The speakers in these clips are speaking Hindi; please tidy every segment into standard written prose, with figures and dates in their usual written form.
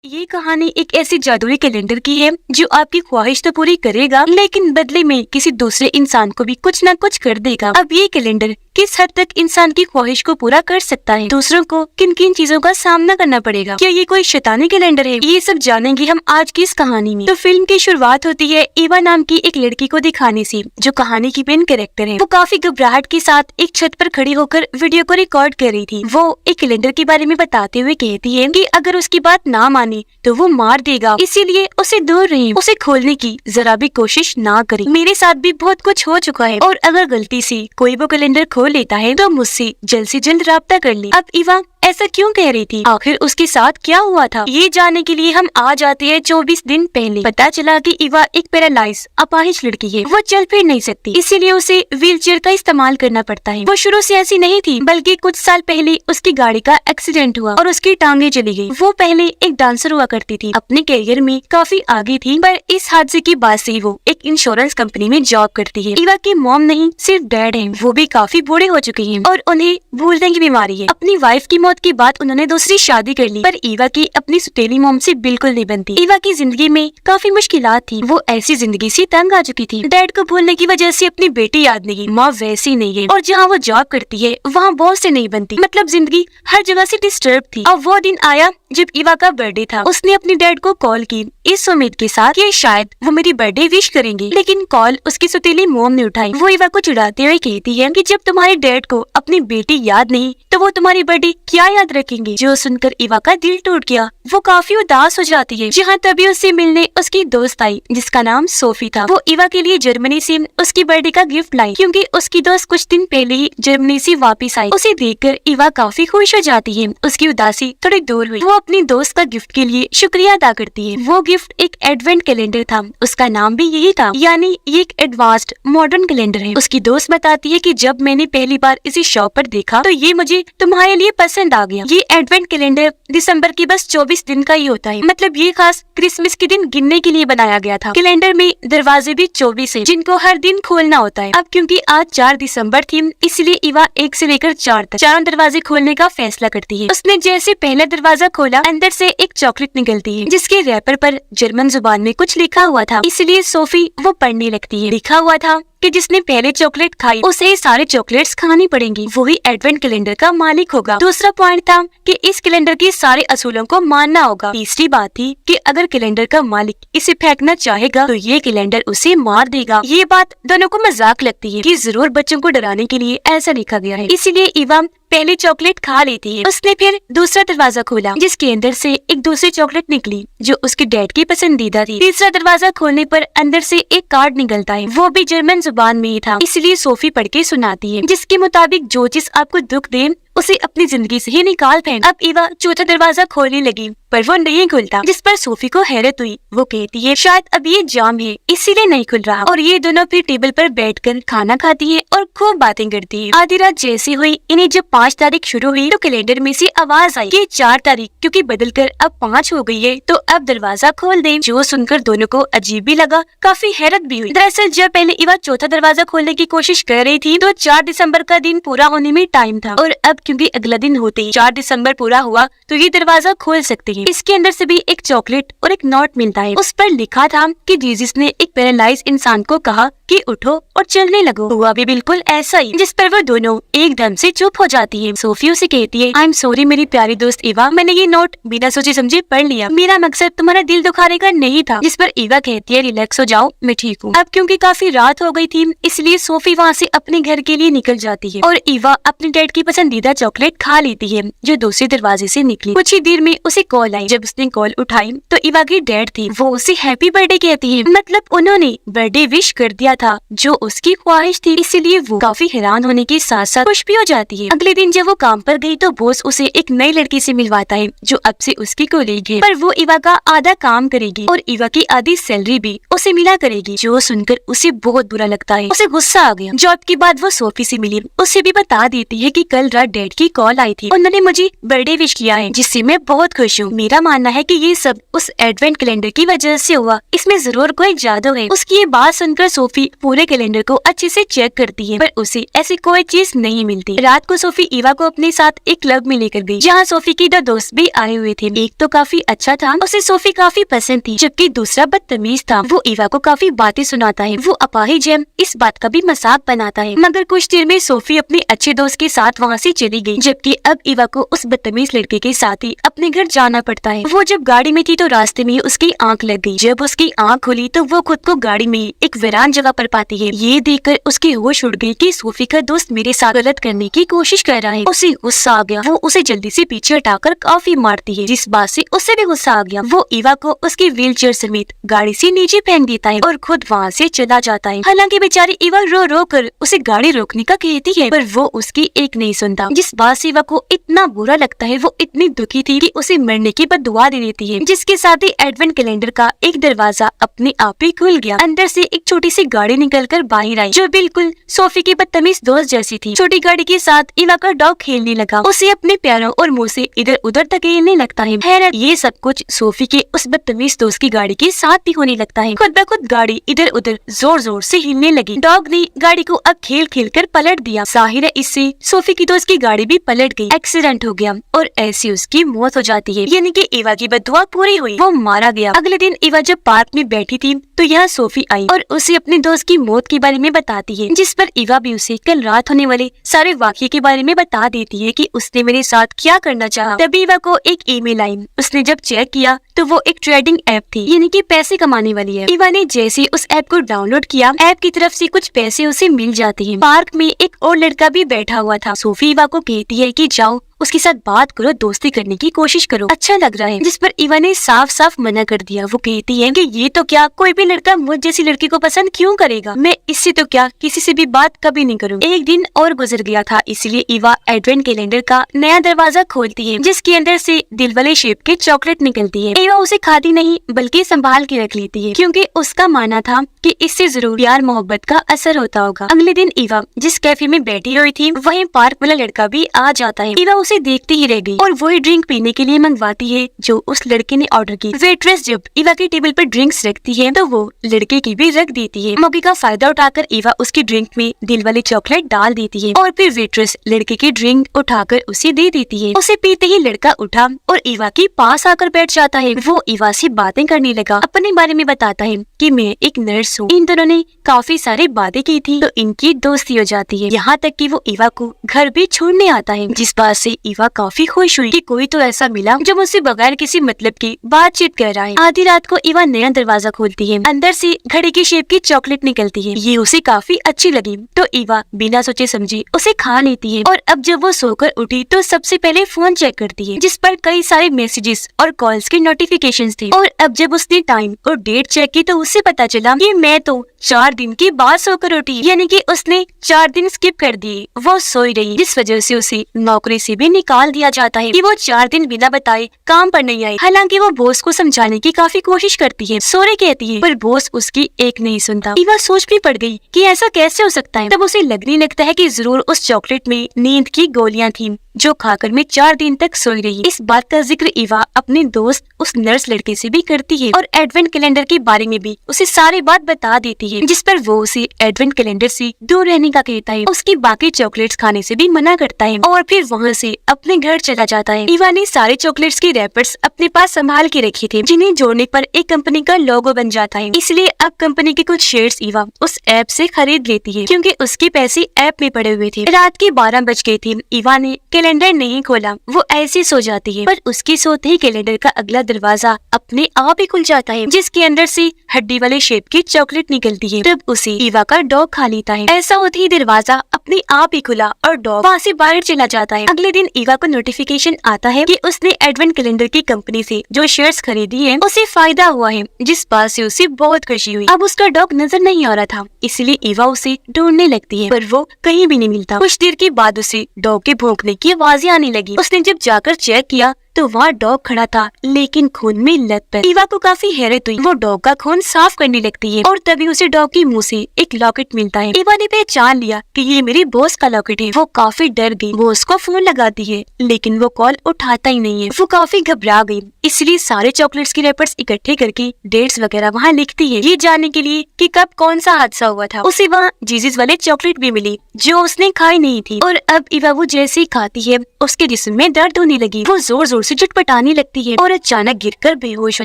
ये कहानी एक ऐसी जादुई कैलेंडर की है जो आपकी ख्वाहिश तो पूरी करेगा, लेकिन बदले में किसी दूसरे इंसान को भी कुछ न कुछ कर देगा। अब ये कैलेंडर किस हद तक इंसान की ख्वाहिश को पूरा कर सकता है, दूसरों को किन किन चीजों का सामना करना पड़ेगा, क्या ये कोई शैतानी कैलेंडर है, ये सब जानेंगे हम आज की इस कहानी में। तो फिल्म की शुरुआत होती है ईवा नाम की एक लड़की को दिखाने से, जो कहानी की मेन कैरेक्टर है। वो काफी घबराहट के साथ एक छत पर खड़ी होकर वीडियो को रिकॉर्ड कर रही थी। वो एक कैलेंडर के बारे में बताते हुए कहती है कि अगर उसकी बात ना माने तो वो मार देगा, इसीलिए उसे दूर रही, उसे खोलने की जरा भी कोशिश ना करें। मेरे साथ भी बहुत कुछ हो चुका है और अगर गलती से कोई वो कैलेंडर खोल लेता है तो मुझसे जल्द से जल्द राब्ता कर ले। अब ईवा ऐसा क्यों कह रही थी, आखिर उसके साथ क्या हुआ था, ये जानने के लिए हम आ जाते हैं 24 दिन पहले। पता चला कि ईवा एक पैरालाइज अपाहिज लड़की है। वो चल फिर नहीं सकती, इसीलिए उसे व्हीलचेयर का इस्तेमाल करना पड़ता है। वो शुरू से ऐसी नहीं थी, बल्कि कुछ साल पहले उसकी गाड़ी का एक्सीडेंट हुआ और उसकी टांगे चली गई। वो पहले एक डांसर हुआ करती थी, अपने करियर में काफी आगे थी, पर इस हादसे के बाद से वो एक इंश्योरेंस कंपनी में जॉब करती है। ईवा की मॉम नहीं, सिर्फ डैड है, वो भी काफी बूढ़े हो चुके हैं और उन्हें भूलने की बीमारी है। अपनी वाइफ की मौत के बाद उन्होंने दूसरी शादी कर ली, पर ईवा की अपनी सुतेली मॉम से बिल्कुल नहीं बनती। ईवा की जिंदगी में काफी मुश्किलात थी, वो ऐसी जिंदगी से तंग आ चुकी थी। डैड को भूलने की वजह से अपनी बेटी याद नहीं, माँ वैसी नहीं है, और जहाँ वो जॉब करती है वहाँ बॉस से नहीं बनती। मतलब जिंदगी हर जगह से डिस्टर्ब थी। अब वो दिन आया जब ईवा का बर्थडे था। उसने अपने डैड को कॉल की इस उम्मीद के साथ कि शायद वो मेरी बर्थडे विश करेंगे, लेकिन कॉल उसकी सुतीली मोम ने उठाई। वो ईवा को चिढ़ाते हुए कहती है कि जब तुम्हारे डैड को अपनी बेटी याद नहीं तो वो तुम्हारी बर्थडे क्या याद रखेंगे। जो सुनकर ईवा का दिल टूट गया, वो काफी उदास हो जाती है। जहाँ तभी उससे मिलने उसकी दोस्त आई जिसका नाम सोफी था। वो ईवा के लिए जर्मनी से उसकी बर्थडे का गिफ्ट लाई, क्योंकि उसकी दोस्त कुछ दिन पहले ही जर्मनी से वापस आई। उसे देखकर ईवा काफी खुश हो जाती है, उसकी उदासी थोड़ी दूर हुई। वो अपनी दोस्त का गिफ्ट के लिए शुक्रिया अदा करती है। वो गिफ्ट एक एडवेंट कैलेंडर था, उसका नाम भी यही था, यानी ये एक एडवांस्ड मॉडर्न कैलेंडर है। उसकी दोस्त बताती है कि जब मैंने पहली बार इसे शॉप पर देखा तो ये मुझे तुम्हारे लिए पसंद आ गया। ये एडवेंट कैलेंडर दिसंबर के बस 24 दिन का ही होता है, मतलब ये खास क्रिसमस के दिन गिनने के लिए बनाया गया था। कैलेंडर में दरवाजे भी 24 है, जिनको हर दिन खोलना होता है। अब क्योंकि आज 4 दिसंबर थी, इसलिए ईवा 1 से लेकर 4 तक चारों दरवाजे खोलने का फैसला करती है। उसने जैसे पहला दरवाजा खोला, अंदर से एक चॉकलेट निकलती है, जिसके रैपर पर जर्मन जुबान में कुछ लिखा हुआ था, इसलिए सोफी वो पढ़ने लगती है। लिखा हुआ था कि जिसने पहले चॉकलेट खाई उसे सारे चॉकलेट्स खानी पड़ेंगी, वही एडवेंट कैलेंडर का मालिक होगा। दूसरा पॉइंट था कि इस कैलेंडर के सारे असूलों को मानना होगा। तीसरी बात थी कि अगर कैलेंडर का मालिक इसे फेंकना चाहेगा तो ये कैलेंडर उसे मार देगा। ये बात दोनों को मजाक लगती है कि जरूर बच्चों को डराने के लिए ऐसा लिखा गया है, इसीलिए ईवा पहले चॉकलेट खा लेती है। उसने फिर दूसरा दरवाजा खोला, जिसके अंदर से एक दूसरी चॉकलेट निकली जो उसके डैड की पसंदीदा थी। तीसरा दरवाजा खोलने पर अंदर से एक कार्ड निकलता है, वो भी जर्मन जुबान में ही था, इसलिए सोफी पढ़ के सुनाती है, जिसके मुताबिक जो चीज आपको दुख दे उसे अपनी जिंदगी से ही निकाल फेंक। अब ईवा चौथा दरवाजा खोलने लगी, पर वो नहीं खुलता, जिस पर सोफी को हैरत हुई। वो कहती है शायद अब ये जाम है, इसीलिए नहीं खुल रहा। और ये दोनों फिर टेबल पर बैठकर खाना खाती है और खूब बातें करती है। आधी रात जैसी हुई, इन्हें जब 5 तारीख शुरू हुई तो कैलेंडर में से आवाज आई कि 4 तारीख क्योंकि बदलकर अब 5 हो गई है, तो अब दरवाजा खोल दे। जो सुनकर दोनों को अजीब भी लगा, काफी हैरत भी हुई। दरअसल जब पहले ईवा चौथा दरवाजा खोलने की कोशिश कर रही थी तो 4 दिसंबर का दिन पूरा होने में टाइम था, और अब क्योंकि अगला दिन होते ही 4 दिसंबर पूरा हुआ तो ये दरवाजा खोल सकते हैं। इसके अंदर से भी एक चॉकलेट और एक नोट मिलता है, उस पर लिखा था कि जीसस ने एक पैरालाइज इंसान को कहा कि उठो और चलने लगो। हुआ भी बिल्कुल ऐसा ही, जिस पर वो दोनों एकदम से चुप हो जाती है। सोफी उसे कहती है आई एम सॉरी मेरी प्यारी दोस्त ईवा, मैंने ये नोट बिना सोचे समझे पढ़ लिया, मेरा मकसद तुम्हारा दिल दुखाने का नहीं था। जिस पर ईवा कहती है रिलैक्स हो जाओ, मैं ठीक हूँ। अब क्योंकि काफी रात हो गई थी, इसलिए सोफी वहाँ से अपने घर के लिए निकल जाती है और ईवा अपने डैड की पसंदीदा चॉकलेट खा लेती है जो दूसरे दरवाजे से निकली। कुछ ही देर में उसे कॉल आई। जब उसने कॉल उठाई तो ईवा के डैड थे, वो उसे हैप्पी बर्थडे कहती है, मतलब उन्होंने बर्थडे विश कर दिया था जो उसकी ख्वाहिश थी, इसलिए वो काफी हैरान होने के साथ साथ खुश भी हो जाती है। अगले दिन जब वो काम पर गई तो बॉस उसे एक नई लड़की से मिलवाता है जो अब से उसकी कोलीग है, पर वो ईवा का आधा काम करेगी और ईवा की आधी सैलरी भी उसे मिला करेगी। जो सुनकर उसे बहुत बुरा लगता है, उसे गुस्सा आ गया। जॉब के बाद वो सोफी से मिली, उसे भी बता देती है कि कल रात डैड की कॉल आई थी, उन्होंने मुझे बर्थडे विश किया है, जिससे मैं बहुत खुश हूँ। मेरा मानना है कि ये सब उस एडवेंट कैलेंडर की वजह से हुआ, इसमें जरूर कोई जादू है। उसकी ये बात सुनकर सोफी पूरे कैलेंडर कैलेंडर को अच्छे से चेक करती है पर उसे ऐसी कोई चीज नहीं मिलती। रात को सोफी ईवा को अपने साथ एक क्लब में लेकर गई जहाँ सोफी की 2 दोस्त भी आए हुए थे। एक तो काफी अच्छा था, उसे सोफी काफी पसंद थी, जबकि दूसरा बदतमीज था। वो ईवा को काफी बातें सुनाता है। वो अपाहिज है, इस बात का भी मजाक बनाता है। मगर कुछ देर में सोफी अपने अच्छे दोस्त के साथ वहाँ से चली गई, जबकि अब ईवा को उस बदतमीज लड़के के साथ ही अपने घर जाना पड़ता है। वो जब गाड़ी में थी तो रास्ते में उसकी आंख लग गई। जब उसकी आंख खुली तो वो खुद को गाड़ी में एक वीरान जगह पर पाती है। ये देखकर उसकी होश उड़ गई कि सोफी का दोस्त मेरे साथ गलत करने की कोशिश कर रहा है। उसे गुस्सा आ गया। वो उसे जल्दी से पीछे हटाकर काफी मारती है, जिस बात से उसे भी गुस्सा आ गया। वो ईवा को उसकी व्हीलचेयर समेत गाड़ी से नीचे फेंक देता है और खुद वहाँ से चला जाता है। हालांकि बेचारी ईवा रो रो कर उसे गाड़ी रोकने का कहती है पर वो उसकी एक नहीं सुनता, जिस बात से ईवा को इतना बुरा लगता है। वो इतनी दुखी थी कि उसे मरने की बददुआ दे देती है, जिसके साथ ही एडवेंट कैलेंडर का एक दरवाजा अपने आप ही खुल गया। अंदर से एक छोटी सी गाड़ी निकलकर बाहर आई जो बिल्कुल सोफी की बदतमीज दोस्त जैसी थी। छोटी गाड़ी के साथ ईवा का डॉग खेलने लगा, उसे अपने पैरों और मुंह से इधर उधर धकेलने लगता है। हैरत ये सब कुछ सोफी के उस बदतमीज दोस्त की गाड़ी के साथ भी होने लगता है। खुद ब खुद गाड़ी इधर उधर जोर जोर से हिलने लगी। डॉग ने गाड़ी को अब खेल खेल कर पलट दिया। जाहिर है इससे सोफी की दोस्त की गाड़ी भी पलट गई। एक्सीडेंट हो गया और ऐसी उसकी मौत हो जाती है, यानी कि ईवा की बददुआ पूरी हुई, वो मारा गया। अगले दिन ईवा जब पार्क में बैठी थी तो यहाँ सोफी आई और उसे अपने दोस्त की मौत के बारे में बताती है, जिस पर ईवा भी उसे कल रात होने वाले सारे वाक़ये के बारे में बता देती है कि उसने मेरे साथ क्या करना चाहा। तभी ईवा को एक ईमेल आई। उसने जब चेक किया तो वो एक ट्रेडिंग ऐप थी, यानी कि पैसे कमाने वाली है। ईवा ने जैसे उस ऐप को डाउनलोड किया, ऐप की तरफ से कुछ पैसे उसे मिल जाते हैं। पार्क में एक और लड़का भी बैठा हुआ था। सोफी ईवा को कहती है कि जाओ उसके साथ बात करो, दोस्ती करने की कोशिश करो, अच्छा लग रहा है, जिस पर ईवा ने साफ साफ मना कर दिया। वो कहती है कि ये तो क्या, कोई भी लड़का मुझ जैसी लड़की को पसंद क्यों करेगा, मैं इससे तो क्या किसी से भी बात कभी नहीं करूँगी। एक दिन और गुजर गया था, इसलिए ईवा एडवेंट कैलेंडर का नया दरवाजा खोलती है, जिसके अंदर से दिल वाले शेप के चॉकलेट निकलती है। ईवा उसे खाती नहीं बल्कि संभाल के रख लेती है, क्योंकि उसका मानना था कि इससे जरूर प्यार मोहब्बत का असर होता होगा। अगले दिन ईवा जिस कैफे में बैठी हुई थी वहीं पार्क वाला लड़का भी आ जाता है। ईवा उसे देखती ही रह गई और वही ड्रिंक पीने के लिए मंगवाती है जो उस लड़के ने ऑर्डर की। वेट्रेस जब ईवा की टेबल पर ड्रिंक्स रखती है तो वो लड़के की भी रख देती है। मौके का फायदा उठाकर ईवा उसकी ड्रिंक में दिल वाली चॉकलेट डाल देती है और फिर वेट्रेस लड़के की ड्रिंक उठाकर उसे दे देती है। उसे पीते ही लड़का उठा और ईवा के पास आकर बैठ जाता है। वो ईवा से बातें करने लगा, अपने बारे में बताता है कि मैं एक नर्स हूँ। इन दोनों ने काफी सारी बातें की थी तो इनकी दोस्ती हो जाती है, यहाँ तक कि वो ईवा को घर भी छोड़ने आता है, जिस बात से ईवा काफी खुश हुई कि कोई तो ऐसा मिला जो मुझसे बगैर किसी मतलब की बातचीत कर रहा है। आधी रात को ईवा नया दरवाजा खोलती है, अंदर से घड़ी की शेप की चॉकलेट निकलती है। ये उसे काफी अच्छी लगी तो ईवा बिना सोचे समझे उसे खा लेती है। और अब जब वो सोकर उठी तो सबसे पहले फोन चेक करती है, जिस पर कई सारे मैसेजेस और कॉल्स की नोटिफिकेशंस थी। और अब जब उसने टाइम और डेट चेक की तो उसे पता चला कि मैं तो 4 दिन के बाद सोकर उठी, यानी कि उसने 4 दिन स्किप कर दिए। वो सोई रही, जिस वजह से उसे नौकरी से भी निकाल दिया जाता है कि वो 4 दिन बिना बताए काम पर नहीं आई। हालांकि वो बॉस को समझाने की काफी कोशिश करती है, सॉरी कहती है, पर बॉस उसकी एक नहीं सुनता। ईवा सोच भी पड़ गई कि ऐसा कैसे हो सकता है। तब उसे लगने लगता है कि जरूर उस चॉकलेट में नींद की गोलियां थी जो खाकर मैं 4 दिन तक सोई रही। इस बात का जिक्र ईवा अपने दोस्त उस नर्स लड़के से भी करती है और एडवेंट कैलेंडर के बारे में भी उसे सारी बात बता देती है, जिस पर वो उसे एडवेंट कैलेंडर से दूर रहने का कहता है, उसकी बाकी चॉकलेट्स खाने से भी मना करता है और फिर वहाँ से अपने घर चला जाता है। ईवा ने सारे चॉकलेट्स के रैपर्स अपने पास संभाल के रखे थे, जिन्हें जोड़ने पर एक कंपनी का लोगो बन जाता है। इसलिए अब कंपनी के कुछ शेयर्स ईवा उस ऐप से खरीद लेती है, क्योंकि उसके पैसे ऐप में पड़े हुए थे। रात के 12 बज गए थे। ईवा ने कैलेंडर नहीं खोला, वो ऐसे सो जाती है, पर उसकी सोते ही कैलेंडर का अगला दरवाजा अपने आप ही खुल जाता है, जिसके अंदर से हड्डी वाले शेप की चॉकलेट निकलती है। तब उसे ईवा का डॉग खा लेता है। ऐसा होते ही दरवाजा अपने आप ही खुला और डॉग वहाँ से बाहर चला जाता है। अगले दिन ईवा को नोटिफिकेशन आता है कि उसने एडवेंट कैलेंडर की कंपनी से जो शेयर्स खरीदी है उसे फायदा हुआ है, जिस बात से उसे बहुत खुशी हुई। अब उसका डॉग नजर नहीं आ रहा था, इसलिए ईवा उसे ढूंढने लगती है, पर वो कहीं भी नहीं मिलता। कुछ देर के बाद उसे डॉग के भौंकने की आवाजें आने लगी। उसने जब जाकर चेक किया तो वहाँ डॉग खड़ा था, लेकिन खून में लथपथ। ईवा को काफी हैरत हुई। वो डॉग का खून साफ करने लगती है और तभी उसे डॉग के मुंह से एक लॉकेट मिलता है। ईवा ने पहचान लिया कि ये मेरी बॉस का लॉकेट है। वो काफी डर गई। वो उसको फोन लगाती है, लेकिन वो कॉल उठाता ही नहीं है। वो काफी घबरा गई, इसलिए सारे चॉकलेट्स की रैपर्स इकट्ठे करके डेट्स वगैरह वहाँ लिखती है, ये जानने के लिए कि कब कौन सा हादसा हुआ था। उसे वहाँ जीजीज वाले चॉकलेट भी मिली जो उसने खाई नहीं थी। और अब ईवा वो जैसे ही खाती है, उसके जिस्म में दर्द होने लगी। वो जोर जोर से चटपटाने लगती है और अचानक गिरकर बेहोश हो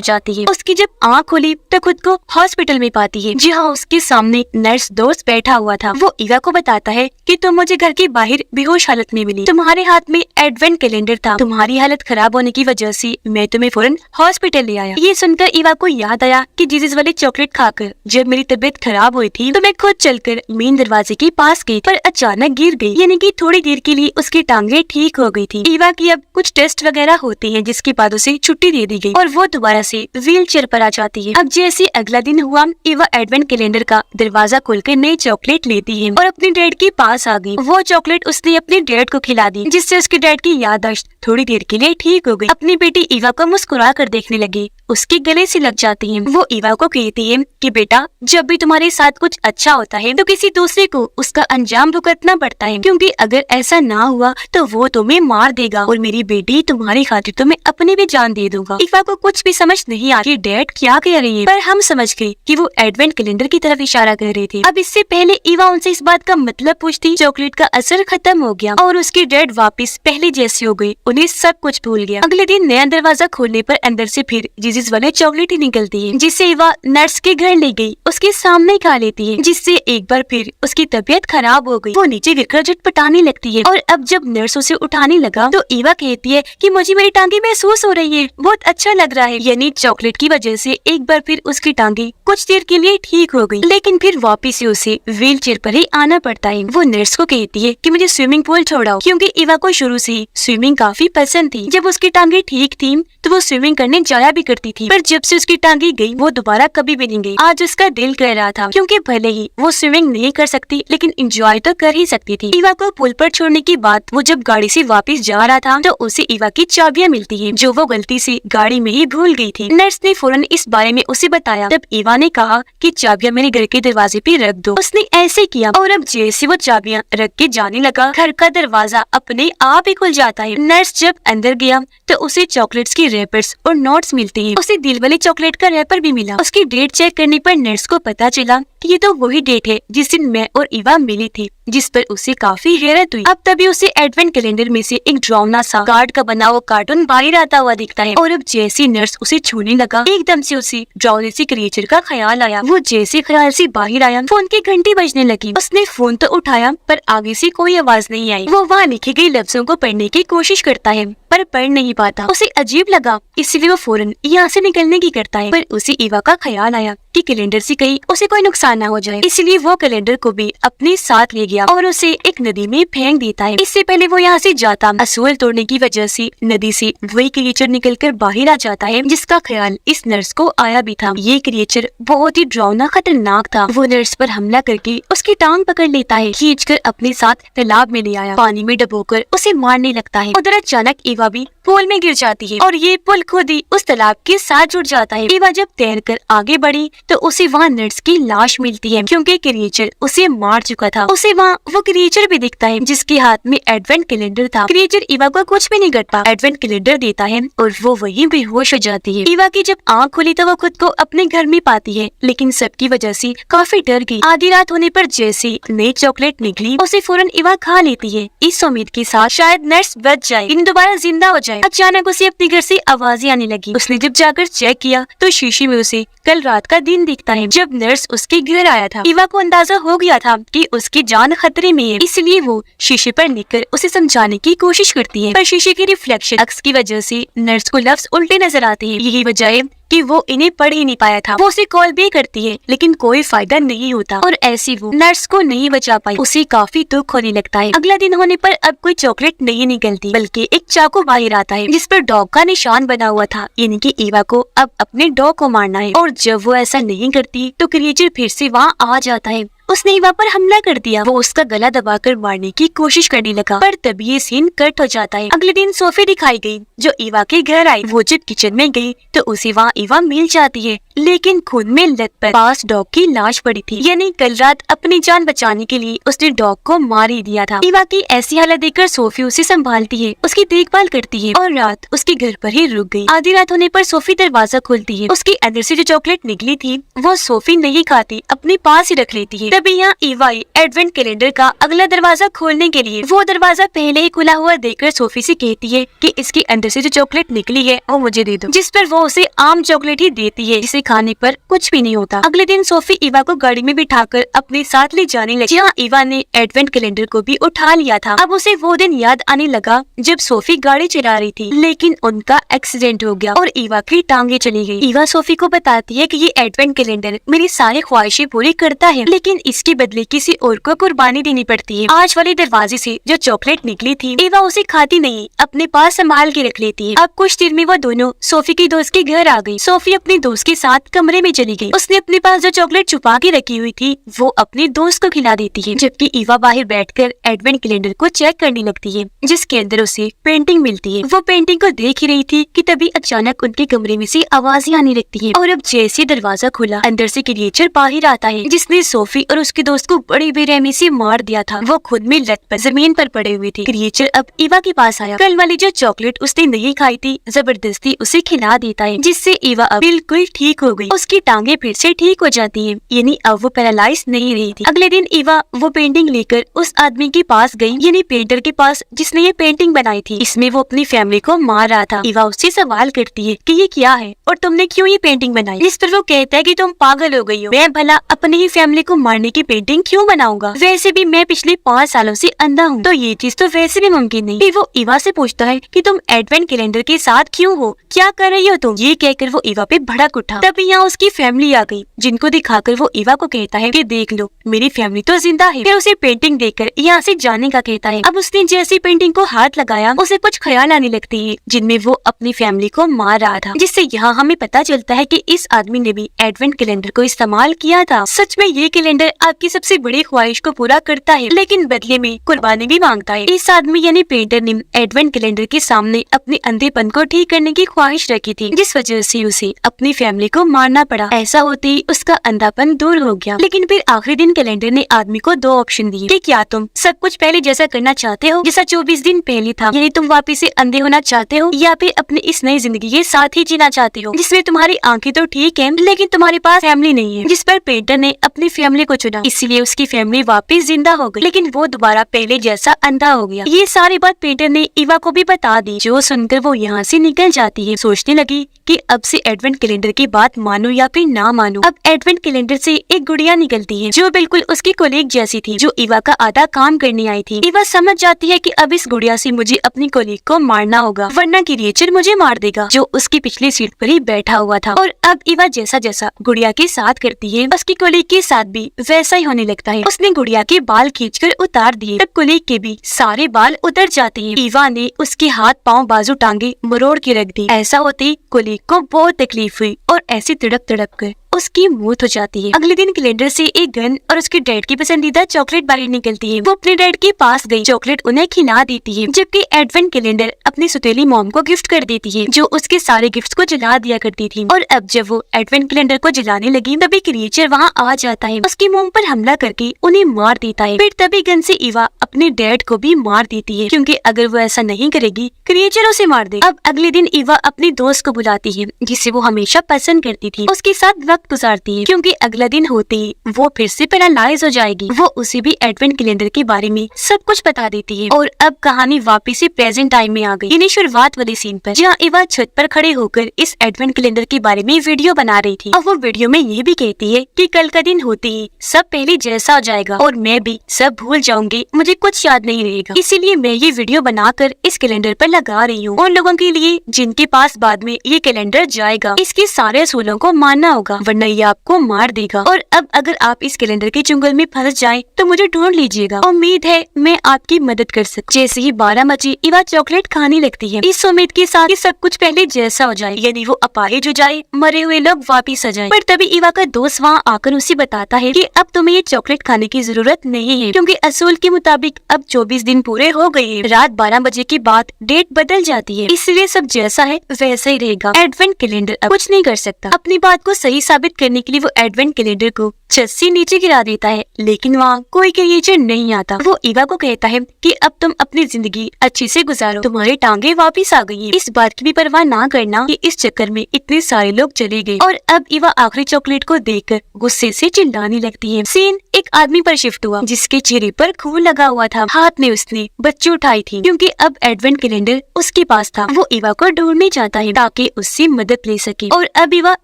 जाती है। उसकी जब आँख खुली तो खुद को हॉस्पिटल में पाती है, जहाँ उसके सामने नर्स दोस्त बैठा हुआ था। वो ईवा को बताता है कि तुम मुझे घर के बाहर बेहोश हालत में मिली। तुम्हारे हाथ में एडवेंट कैलेंडर था। तुम्हारी हालत खराब होने की वजह से मैं तुम्हें फौरन हॉस्पिटल ले आया। ये सुनकर ईवा को याद आया कि जीजीज वाले चॉकलेट खाकर जब मेरी तबीयत खराब हुई थी तो मैं खुद चलकर मेन दरवाजे के पास गई, पर अचानक गिर गई। यानी कि थोड़ी देर के लिए उसकी टांगे ठीक हो गई थी। ईवा की अब कुछ टेस्ट वगैरह होते हैं, जिसके बाद उसे छुट्टी दे दी गई और वो दोबारा से व्हील चेयर पर आ जाती है। अब जैसे अगला दिन हुआ, ईवा एडवेंट कैलेंडर का दरवाजा खोलकर नई चॉकलेट लेती है और अपने डैड के पास आ गई। वो चॉकलेट उसने अपने डैड को खिला दी, जिससे उसके डैड की याददाश्त थोड़ी देर के लिए ठीक हो गई। अपनी बेटी ईवा को मुस्कुरा कर देखने लगी, उसके गले से लग जाती है। वो ईवा को कहती है कि बेटा, जब भी तुम्हारे साथ कुछ अच्छा होता है तो किसी दूसरे को उसका अंजाम भुगतना पड़ता है, क्योंकि अगर ऐसा ना हुआ तो वो तुम्हें मार देगा और मेरी बेटी तुम्हारी खातिर तो मैं अपनी भी जान दे दूंगा। ईवा को कुछ भी समझ नहीं आ कि डैड क्या कह रही है, पर हम समझ गए कि वो एडवेंट कैलेंडर की तरफ इशारा कर रहे थे। अब इससे पहले ईवा उनसे इस बात का मतलब पूछती, चॉकलेट का असर खत्म हो गया और उसके डैड वापस पहले जैसे हो गए। उन्हें सब कुछ भूल गया। अगले दिन नया दरवाजा खोलने पर अंदर से फिर जीजीज वाले चॉकलेट ही निकलती है, जिससे ईवा नर्स के घर ले गई, उसके सामने खा लेती है, जिससे एक बार फिर उसकी तबीयत खराब हो गई। वो नीचे गिरकर झटपटाने लगती है और अब जब नर्स उसे उठाने लगा तो ईवा कहती है कि मुझे मेरी टांगे महसूस हो रही है, बहुत अच्छा लग रहा है। यानी चॉकलेट की वजह से एक बार फिर उसकी टांगे कुछ देर के लिए ठीक हो गई, लेकिन फिर वापिस से उसे व्हील चेयर पर ही आना पड़ता है। वो नर्स को कहती है कि मुझे स्विमिंग पूल छोड़ाओ, क्योंकि ईवा को शुरू से स्विमिंग काफी पसंद थी। जब उसकी टांगे ठीक थी तो वो स्विमिंग करने जाया भी करती थी, पर जब से उसकी टांगे गई वो दोबारा कभी भी नहीं गई। आज उसका दिल कह रहा था, क्योंकि भले ही वो स्विमिंग नहीं कर सकती लेकिन एंजॉय तो कर ही सकती थी। ईवा को पुल पर छोड़ने के बाद वो जब गाड़ी से वापस जा रहा था तो उसे ईवा की चाबियां मिलती है, जो वो गलती से गाड़ी में ही भूल गई थी। नर्स ने फौरन इस बारे में उसे बताया। तब ईवा ने कहा कि चाबियां मेरे घर के दरवाजे पे रख दो। उसने ऐसे किया और अब जैसे वो चाबियां रख के जाने लगा, घर का दरवाजा अपने आप ही खुल जाता है। नर्स जब अंदर गया तो उसे चॉकलेट्स की रैपर्स और नोट्स मिलती है। उसे दिल वाले चॉकलेट का रैपर भी मिला। उसकी डेट चेक करने पर नर्स को पता चला कि ये तो वही डेट है जिस दिन मैं और ईवा मिली थी, जिस पर उसे काफी हैरत हुई। अब तभी उसे एडवेंट कैलेंडर में से एक ड्रावना सा कार्ड का बना हुआ कार्टून बाहर आता हुआ दिखता है और अब जैसी नर्स उसे छूने लगा, एकदम से उसे ड्रावने से क्रिएचर का ख्याल आया। वो जैसे ख्याल से बाहर आया, फोन की घंटी बजने लगी। उसने फोन तो उठाया पर आगे से कोई आवाज नहीं आई। वो वहाँ लिखे गए लफ्जों को पढ़ने की कोशिश करता है पर पढ़ नहीं पाता। उसे अजीब लगा, इसलिए वो फौरन यहाँ से निकलने की करता है, पर उसे ईवा का ख्याल आया कि कैलेंडर से कहीं उसे कोई नुकसान ना हो जाए, इसलिए वो कैलेंडर को भी अपने साथ ले गया और उसे एक नदी में फेंक देता है। इससे पहले वो यहाँ से जाता, असूल तोड़ने की वजह से नदी से वही क्रिएचर निकलकर बाहर आ जाता है, जिसका ख्याल इस नर्स को आया भी था। ये क्रिएचर बहुत ही डरावना खतरनाक था। वो नर्स पर हमला करके उसकी टांग पकड़ लेता है, खींचकर अपने साथ तालाब में ले आया, पानी में डुबोकर उसे मारने लगता है। उधर अचानक ईवा भी पूल में गिर जाती है और ये पुल खुद ही उस तालाब के साथ जुड़ जाता है। ईवा जब तैरकर आगे बढ़ी तो उसे वहाँ नर्स की लाश मिलती है, क्योंकि क्रिएचर उसे मार चुका था। उसे वहाँ वो क्रिएचर भी दिखता है जिसके हाथ में एडवेंट कैलेंडर था। क्रिएचर ईवा को कुछ भी नहीं करता, एडवेंट कैलेंडर देता है और वो वहीं बेहोश हो जाती है। ईवा की जब आँख खुली तो वो खुद को अपने घर में पाती है, लेकिन सबकी वजह से काफी डर गई। आधी रात होने पर जैसे नई चॉकलेट निकली उसे फौरन ईवा खा लेती है, इस उम्मीद के साथ शायद नर्स बच जाए, इन दोबारा जिंदा हो जाए। अचानक उसे अपने घर से आवाजें आने लगी। उसने जब जाकर चेक किया तो शीशे में उसे कल रात का दिन दिखता है, जब नर्स उसके घर आया था। ईवा को अंदाजा हो गया था कि उसकी जान खतरे में है, इसलिए वो शीशे पर लिखकर उसे समझाने की कोशिश करती है, पर शीशे की रिफ्लेक्शन अक्स की वजह से नर्स को लफ्ज उल्टे नजर आते हैं। यही वजह है कि वो इन्हें पढ़ ही नहीं पाया था। वो उसे कॉल भी करती है लेकिन कोई फायदा नहीं होता और ऐसी वो नर्स को नहीं बचा पाई। उसे काफी दुख होने लगता है। अगला दिन होने पर अब कोई चॉकलेट नहीं निकलती, बल्कि एक चाकू बाहर आता है जिस पर डॉग का निशान बना हुआ था, यानी कि ईवा को अब अपने डॉग को मारना है। और जब वो ऐसा नहीं करती तो क्रिएचर फिर से वहाँ आ जाता है। उसने ईवा पर हमला कर दिया। वो उसका गला दबाकर मारने की कोशिश करने लगा, पर तभी ये सीन कट हो जाता है। अगले दिन सोफी दिखाई गई जो ईवा के घर आई। वो जब किचन में गई तो उसे वहाँ ईवा मिल जाती है, लेकिन खून में लथपथ पास डॉग की लाश पड़ी थी। यानी कल रात अपनी जान बचाने के लिए उसने डॉग को मार ही दिया था। ईवा की ऐसी हालत देखकर सोफी उसे संभालती है, उसकी देखभाल करती है और रात उसके घर पर ही रुक गई। आधी रात होने पर सोफी दरवाजा खोलती है। उसके अंदर से जो चॉकलेट निकली थी वो सोफी नहीं खाती, अपने पास ही रख लेती है। तभी यहाँ ईवा एडवेंट कैलेंडर का अगला दरवाजा खोलने के लिए वो दरवाजा पहले ही खुला हुआ देखकर सोफी से कहती है कि इसके अंदर से जो चॉकलेट निकली है वो मुझे दे दो, जिस पर वो उसे आम चॉकलेट ही देती है जिसे खाने पर कुछ भी नहीं होता। अगले दिन सोफी ईवा को गाड़ी में बिठाकर अपने साथ ले जाने लगी, जहाँ ईवा ने एडवेंट कैलेंडर को भी उठा लिया था। अब उसे वो दिन याद आने लगा जब सोफी गाड़ी चला रही थी, लेकिन उनका एक्सीडेंट हो गया और ईवा की टांगे चली गई। ईवा सोफी को बताती है कि ये एडवेंट कैलेंडर मेरी सारी ख्वाहिशें पूरी करता है, लेकिन इसके बदले किसी और को कुर्बानी देनी पड़ती है। आज वाले दरवाजे से जो चॉकलेट निकली थी ईवा उसे खाती नहीं, अपने पास संभाल के रख लेती है। अब कुछ देर में वो दोनों सोफी की दोस्त के घर आ गई। सोफी अपनी दोस्त के साथ कमरे में चली गई। उसने अपने पास जो चॉकलेट छुपा के रखी हुई थी वो अपने दोस्त को खिला देती है, जबकि ईवा बाहर बैठकर एडवेंट कैलेंडर को चेक करने लगती है, जिसके अंदर उसे पेंटिंग मिलती है। वो पेंटिंग को देख ही रही थी कि तभी अचानक उनके कमरे में से आवाजें आने लगती है और अब जैसे दरवाजा खुला अंदर से क्रिएचर बाहर आता है, जिसने सोफी और उसके दोस्त को बड़ी बेरहमी से मार दिया था। वो खुद में लथपथ जमीन पर पड़े हुए थे। क्रिएचर अब ईवा के पास आया। कल वाली जो चॉकलेट उसने नहीं खाई थी जबरदस्ती उसे खिला देता है, जिससे ईवा अब बिल्कुल ठीक हो गई। उसकी टांगे फिर से ठीक हो जाती है, यानी अब वो पैरालाइज नहीं रही थी। अगले दिन ईवा वो पेंटिंग लेकर उस आदमी के पास गई, यानी पेंटर के पास जिसने ये पेंटिंग बनाई थी। इसमें वो अपनी फैमिली को मार रहा था। ईवा उससे सवाल करती है कि ये क्या है और तुमने क्यों ये पेंटिंग बनाई, जिस पर वो कहता है कि तुम पागल हो गई हो, मैं भला अपनी ही फैमिली को मारने की पेंटिंग क्यों बनाऊंगा, वैसे भी मैं पिछले 5 सालों से अंधा हूँ, तो ये चीज तो वैसे भी मुमकिन नहीं। फिर वो ईवा से पूछता है कि तुम एडवेंट कैलेंडर के साथ क्यों हो, क्या कर रही हो तुम। ये कहकर वो ईवा पे भड़क उठा। तभी यहाँ उसकी फैमिली आ गई, जिनको दिखाकर वो ईवा को कहता है कि देख लो मेरी फैमिली तो जिंदा है। फिर उसे पेंटिंग देखकर यहाँ से जाने का कहता है। अब उसने जैसी पेंटिंग को हाथ लगाया उसे कुछ ख्याल आने लगती है, जिनमें वो अपनी फैमिली को मार रहा था, जिससे यहाँ हमें पता चलता है कि इस आदमी ने भी एडवेंट कैलेंडर को इस्तेमाल किया था। सच में ये कैलेंडर आपकी सबसे बड़ी ख्वाहिश को पूरा करता है, लेकिन बदले में कुर्बानी भी मांगता है। इस आदमी यानी पेंटर ने एडवेंट कैलेंडर के सामने अपने अंधेपन को ठीक करने की ख्वाहिश रखी थी, जिस वजह से उसे अपनी फैमिली को मारना पड़ा। ऐसा होते ही उसका अंधापन दूर हो गया। लेकिन फिर आखिरी दिन कैलेंडर ने आदमी को 2 ऑप्शन दिए कि क्या तुम सब कुछ पहले जैसा करना चाहते हो जैसा 24 दिन पहले था, यानी तुम वापिस से अंधे होना चाहते हो, या फिर अपनी इस नई जिंदगी के साथ ही जीना चाहते हो जिसमें तुम्हारी आंखें तो ठीक है लेकिन तुम्हारे पास फैमिली नहीं है। जिस पर पेंटर ने अपनी फैमिली को चुना, इसलिए उसकी फैमिली वापस जिंदा हो गई, लेकिन वो दोबारा पहले जैसा अंधा हो गया। ये सारी बात पेंटर ने ईवा को भी बता दी, जो सुनकर वो यहाँ से निकल जाती है। सोचने लगी कि अब से एडवेंट कैलेंडर की बात मानो या फिर ना मानो। अब एडवेंट कैलेंडर से एक गुड़िया निकलती है जो बिल्कुल उसकी कोलीग जैसी थी, जो ईवा का आधा काम करने आई थी। ईवा समझ जाती है कि अब इस गुड़िया से मुझे अपनी कोलीग को मारना होगा, वरना क्रिएचर मुझे मार देगा, जो उसकी पिछली सीट पर ही बैठा हुआ था। और अब ईवा जैसा जैसा गुड़िया के साथ करती है, उसकी कोलीग के साथ भी वैसा ही होने लगता है। उसने गुड़िया के बाल खींचकर उतार दिए, तब कोलीग के भी सारे बाल उतर जाते हैं। ईवा ने उसके हाथ पाँव बाजू टांगे मरोड़ के रख दी। ऐसा होते कोलीग को बहुत तकलीफ हुई और ऐसी तड़प तड़प कर उसकी मौत हो जाती है। अगले दिन कैलेंडर से एक गन और उसके डैड की पसंदीदा चॉकलेट बाहर निकलती है। वो अपने डैड के पास गई, चॉकलेट उन्हें खिला देती है, जबकि एडवेंट कैलेंडर अपनी सुतेली मॉम को गिफ्ट कर देती है, जो उसके सारे गिफ्ट्स को जला दिया करती थी। और अब जब वो एडवेंट कैलेंडर को जलाने लगी तभी क्रिएचर वहाँ आ जाता है, उसकी मॉम पर हमला करके उन्हें मार देता है। फिर तभी गन से ईवा अपने डैड को भी मार देती है, क्योंकि अगर वो ऐसा नहीं करेगी क्रिएचर उसे मार दे। अब अगले दिन ईवा अपनी दोस्त को बुलाती है, जिसे वो हमेशा पसंद करती थी, उसके साथ वक्त गुजारती है, क्योंकि अगला दिन होते ही वो फिर से पैरालाइज हो जाएगी। वो उसे भी एडवेंट कैलेंडर के बारे में सब कुछ बता देती है। और अब कहानी वापस से प्रेजेंट टाइम में आ गई, यानी शुरुआत वाले सीन पर, जहाँ ईवा छत पर खड़े होकर इस एडवेंट कैलेंडर के बारे में वीडियो बना रही थी। और वो वीडियो में ये भी कहती है कि कल का दिन होते ही सब पहले जैसा हो जाएगा और मैं भी सब भूल जाऊंगी, मुझे कुछ याद नहीं रहेगा। इसीलिए मैं ये वीडियो बनाकर इस कैलेंडर पर लगा रही हूँ, उन लोगों के लिए जिनके पास बाद में ये कैलेंडर जाएगा। इसके सारे असूलों को मानना होगा, वरना ये आपको मार देगा। और अब अगर आप इस कैलेंडर के चुंगल में फंस जाएं तो मुझे ढूंढ लीजिएगा। उम्मीद है मैं आपकी मदद कर सकूं। जैसे ही 12 बजे इवा चॉकलेट खाने लगती है, इस उम्मीद के साथ कि सब कुछ पहले जैसा हो जाए, यानी वो अपाहिज हो जाए, मरे हुए लोग वापिस आ जाए। पर तभी इवा का दोस्त वहाँ आकर उसे बताता है कि अब तुम्हें ये चॉकलेट खाने की जरूरत नहीं है, क्योंकि असूल के मुताबिक अब 24 दिन पूरे हो गए हैं। रात 12 बजे के बाद डेट बदल जाती है, इसलिए सब जैसा है वैसा ही रहेगा। एडवेंट कैलेंडर अब कुछ नहीं कर सकता। अपनी बात को सही साबित करने के लिए वो एडवेंट कैलेंडर को छत से नीचे गिरा देता है, लेकिन वहाँ कोई क्रिएचर नहीं आता। वो इवा को कहता है कि अब तुम अपनी जिंदगी अच्छे से गुजारो, तुम्हारी टांगे वापिस आ गई हैं। इस बात की भी परवाह ना करना कि इस चक्कर में इतने सारे लोग चले गए। और अब इवा आखिरी चॉकलेट को देखकर गुस्से से चिल्लाने लगती है। सीन एक आदमी पर शिफ्ट हुआ जिसके चेहरे पर खून लगा हुआ था। हाथ में उसने बच्ची उठाई थी, क्योंकि अब एडवेंट कैलेंडर उसके पास था। वो इवा को ढूंढने चाहता है ताकि उससे मदद ले सके, और अब इवा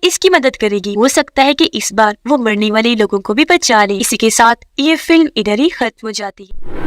इसकी मदद करेगी। हो सकता है कि इस बार वो मरने वाले लोगों को भी बचा ले। इसी के साथ ये फिल्म इधर ही खत्म हो जाती है।